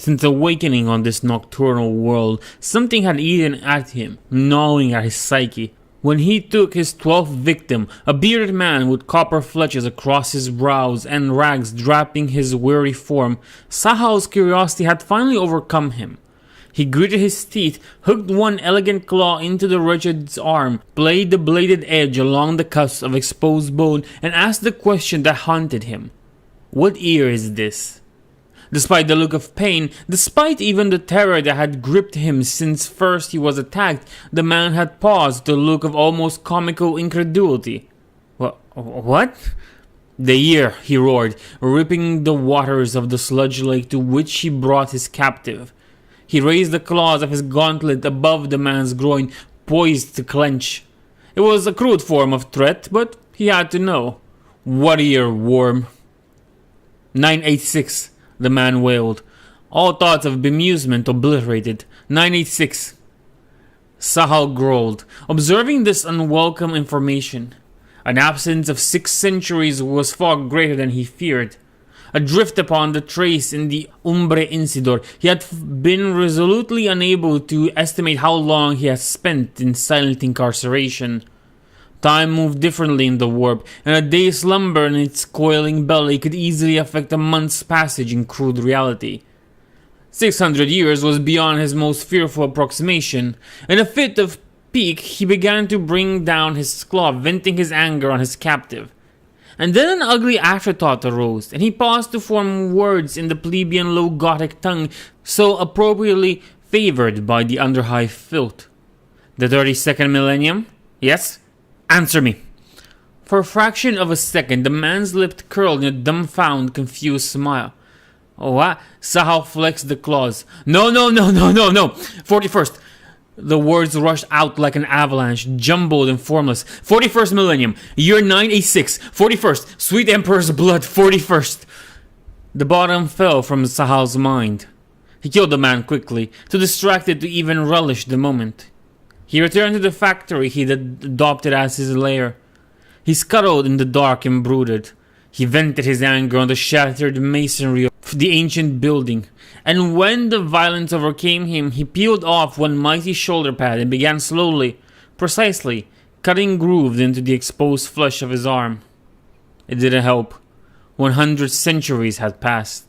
Since awakening on this nocturnal world, something had eaten at him, gnawing at his psyche. When he took his 12th victim, a bearded man with copper fletches across his brows and rags draping his weary form, Sahal's curiosity had finally overcome him. He gritted his teeth, hooked one elegant claw into the wretched's arm, played the bladed edge along the cusp of exposed bone, and asked the question that haunted him. What ear is this? Despite the look of pain, despite even the terror that had gripped him since first he was attacked, the man had paused with a look of almost comical incredulity. What? The ear, he roared, ripping the waters of the sludge lake to which he brought his captive. He raised the claws of his gauntlet above the man's groin, poised to clench. It was a crude form of threat, but he had to know. What ear, worm? 986. The man wailed, all thoughts of bemusement obliterated. 986. Sahal growled, observing this unwelcome information. An absence of 6 centuries was far greater than he feared. Adrift upon the trace in the Umbre Incidor, he had been resolutely unable to estimate how long he had spent in silent incarceration. Time moved differently in the warp, and a day's slumber in its coiling belly could easily affect a month's passage in crude reality. 600 years was beyond his most fearful approximation. In a fit of pique, he began to bring down his claw, venting his anger on his captive. And then an ugly afterthought arose, and he paused to form words in the plebeian low Gothic tongue so appropriately favored by the underhive filth. The 32nd millennium? Yes? Answer me. For a fraction of a second, the man's lips curled in a dumbfounded, confused smile. What? Sahal flexed the claws. No. 41st. The words rushed out like an avalanche, jumbled and formless. 41st millennium. Year 986. 41st. Sweet Emperor's blood. 41st. The bottom fell from Sahal's mind. He killed the man quickly, too distracted to even relish the moment. He returned to the factory he'd adopted as his lair. He scuttled in the dark and brooded. He vented his anger on the shattered masonry of the ancient building, and when the violence overcame him, he peeled off one mighty shoulder pad and began slowly, precisely, cutting grooves into the exposed flesh of his arm. It didn't help. 100 centuries had passed.